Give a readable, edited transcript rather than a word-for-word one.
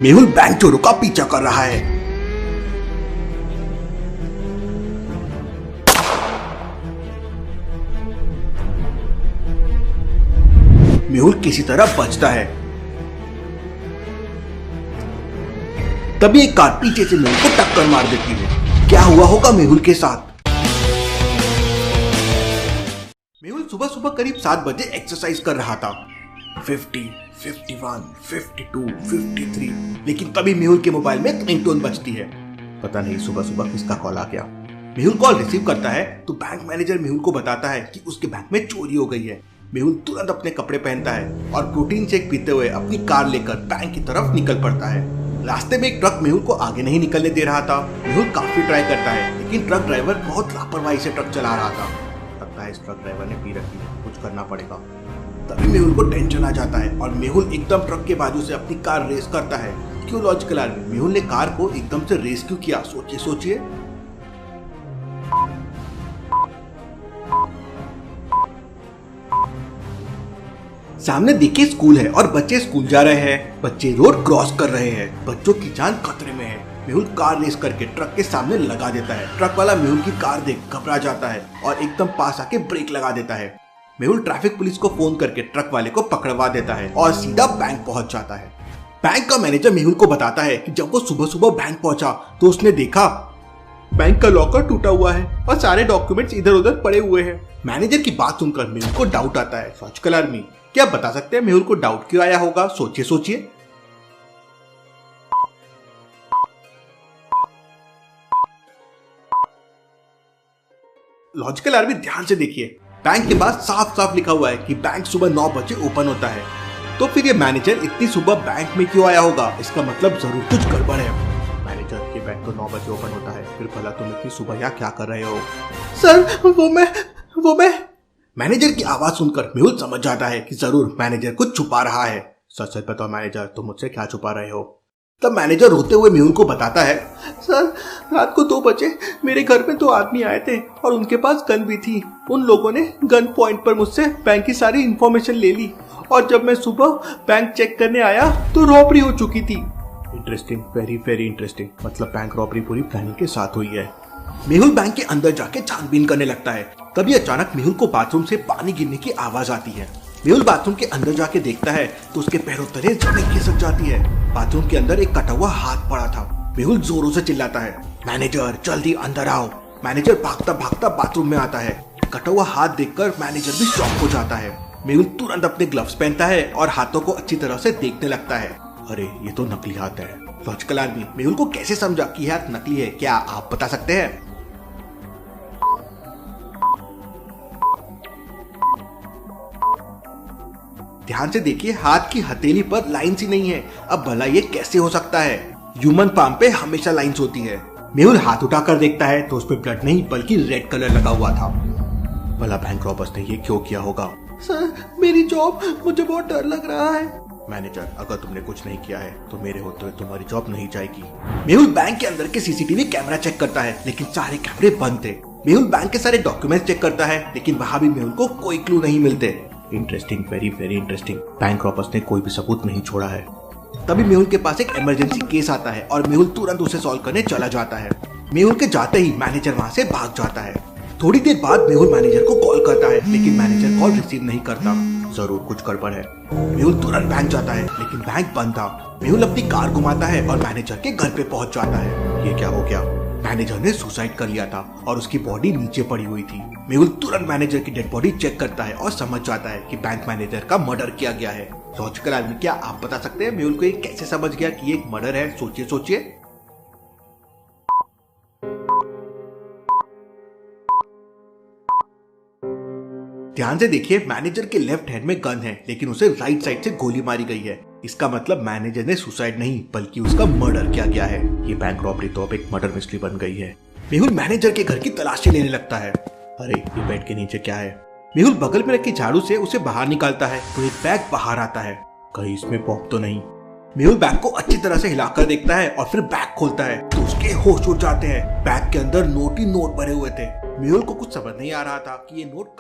Mehul bank चोरों का पीछा कर रहा है। मेहुल किसी तरह बचता है। तभी एक कार पीछे से मेहुल को टक्कर मार देती है। क्या हुआ होगा मेहुल के साथ? मेहुल सुबह सुबह करीब 7 बजे एक्सरसाइज कर रहा था। 50, 51, 52, 53। लेकिन तभी मेहुल के मोबाइल में रिंगटोन बजती है। पता नहीं सुबह सुबह किसका कॉल आ गया। मेहुल कॉल रिसीव करता है तो बैंक मैनेजर मेहुल को बताता है कि उसके बैंक में चोरी हो गई है। मेहुल तुरंत अपने कपड़े पहनता है और प्रोटीन शेक पीते हुए अपनी कार लेकर बैंक की तरफ निकल पड़ता है। रास्ते में एक ट्रक मेहुल को आगे नहीं निकलने दे रहा था। मेहुल काफी ट्राई करता है लेकिन ट्रक ड्राइवर बहुत लापरवाही से ट्रक चला रहा था। लगता है इस ट्रक ड्राइवर ने पी रखी है, कुछ करना पड़ेगा। तभी मेहुल को टेंशन आ जाता है और मेहुल एकदम ट्रक के बाजू से अपनी कार रेस करता है। क्यों लॉजिकल आदमी, मेहुल ने कार को एकदम से रेस क्यों किया? सोचिए। सामने देखिए स्कूल है और बच्चे स्कूल जा रहे हैं। बच्चे रोड क्रॉस कर रहे हैं। बच्चों की जान खतरे में है। मेहुल कार रेस करके ट्रक के सामने लगा देता है। ट्रक वाला मेहुल की कार देख घबरा जाता है और एकदम पास आके ब्रेक लगा देता है। मेहुल ट्रैफिक पुलिस को फोन करके ट्रक वाले को पकड़वा देता है और सीधा बैंक पहुंच जाता है। बैंक का मैनेजर मेहुल को बताता है कि जब वो सुबह सुबह बैंक पहुंचा तो उसने देखा बैंक का लॉकर टूटा हुआ है और सारे डॉक्यूमेंट्स इधर उधर पड़े हुए हैं। मैनेजर की बात सुनकर मेहुल को डाउट आता है। लॉजिकल आदमी, क्या बता सकते हैं मेहुल को डाउट क्यों आया होगा? सोचिए। लॉजिकल आदमी, ध्यान से देखिए। बैंक के पास साफ साफ लिखा हुआ है कि बैंक सुबह 9 बजे ओपन होता है। तो फिर ये मैनेजर इतनी सुबह बैंक में क्यों आया होगा? इसका मतलब जरूर कुछ गड़बड़ है। मैनेजर, ये बैंक तो 9 बजे ओपन होता है, फिर भला तुम इतनी सुबह यहाँ क्या कर रहे हो? सर, वो मैं मैनेजर की आवाज सुनकर मेहुल समझ जाता है कि जरूर मैनेजर कुछ छुपा रहा है। सच सच बताओ मैनेजर, तुम मुझसे क्या छुपा रहे हो? तब मैनेजर रोते हुए मेहुल को बताता है, सर रात को 2 बजे मेरे घर में 2 आदमी आए थे और उनके पास गन भी थी। उन लोगों ने गन पॉइंट पर मुझसे बैंक की सारी इंफॉर्मेशन ले ली और जब मैं सुबह बैंक चेक करने आया तो रॉबरी हो चुकी थी। Interesting, very very interesting. मतलब बैंक रॉबरी पूरी प्लानिंग के साथ हुई है। मेहुल बैंक के अंदर जाके छानबीन करने लगता है। तभी अचानक मेहुल को बाथरूम से पानी गिरने की आवाज आती है। मेहुल बाथरूम के अंदर जाके देखता है तो उसके पैरों तले जमीन खिसक जाती है। बाथरूम के अंदर एक कटा हुआ हाथ पड़ा था। मेहुल जोरों से चिल्लाता है, मैनेजर जल्दी अंदर आओ। मैनेजर भागता भागता बाथरूम में आता है। कटा हुआ हाथ देखकर मैनेजर भी शॉक हो जाता है। मेहुल तुरंत अपने ग्लव्स पहनता है और हाथों को अच्छी तरह से देखने लगता है। अरे ये तो नकली हाथ है। लॉजिकल आदमी, मेहुल को कैसे समझा कि हाथ नकली है? क्या आप बता सकते हैं? ध्यान से देखिए, हाथ की हथेली पर लाइन सी नहीं है। अब भला ये कैसे हो सकता है? ह्यूमन पाम पे हमेशा लाइंस होती है। मेहुल हाथ उठाकर देखता है तो उस पे ब्लड नहीं बल्कि रेड कलर लगा हुआ था। भला बैंक रॉबर्स ने ये क्यों किया होगा? सर मेरी जॉब, मुझे बहुत डर लग रहा है। मैनेजर, अगर तुमने कुछ नहीं किया है तो मेरे होते हुए तुम्हारी जॉब नहीं जाएगी। मेहुल बैंक के अंदर के सीसीटीवी कैमरा चेक करता है लेकिन सारे कैमरे बंद थे। मेहुल बैंक के सारे डॉक्यूमेंट्स चेक करता है लेकिन वहां भी मेहुल को कोई क्लू नहीं मिलते। Interesting, very very interesting. Bank robbers ने कोई भी सबूत नहीं छोड़ा है। तभी मेहुल के पास एक इमरजेंसी केस आता है और मेहुल तुरंत उसे सॉल्व करने चला जाता है। मेहुल के जाते ही मैनेजर वहां से भाग जाता है। थोड़ी देर बाद मेहुल मैनेजर को कॉल करता है लेकिन मैनेजर कॉल रिसीव नहीं करता। जरूर कुछ गड़बड़ है। मेहुल तुरंत बैंक जाता है लेकिन बैंक बंद था। मेहुल अपनी कार घुमाता है और मैनेजर के घर पे पहुंच जाता है। ये क्या हो गया? मैनेजर ने सुसाइड कर लिया था और उसकी बॉडी नीचे पड़ी हुई थी। मेहुल तुरंत मैनेजर की डेड बॉडी चेक करता है और समझ जाता है कि बैंक मैनेजर का मर्डर किया गया है। लॉजिकल आदमी, क्या आप बता सकते हैं मेहुल को ये कैसे समझ गया कि ये एक मर्डर है? सोचिए। ध्यान से देखिए, मैनेजर के लेफ्ट हैंड में गन है लेकिन उसे राइट साइड से गोली मारी गई है। इसका मतलब मैनेजर ने सुसाइड नहीं बल्कि उसका मर्डर किया गया है। ये बैंक रॉबरी तो अब एक मर्डर मिस्ट्री बन गई है। मेहुल मैनेजर के घर की तलाशी लेने लगता है। अरे ये बेड के नीचे क्या है? मेहुल बगल में रखी झाड़ू से उसे बाहर निकालता है तो एक बैग बाहर आता है। कहीं इसमें पॉप तो नहीं? मेहुल बैग को अच्छी तरह से हिलाकर देखता है और फिर बैग खोलता है तो उसके होश उड़ जाते हैं। बैग के अंदर नोट ही नोट भरे हुए थे। मेहुल को कुछ समझ नहीं आ रहा था कि ये नोट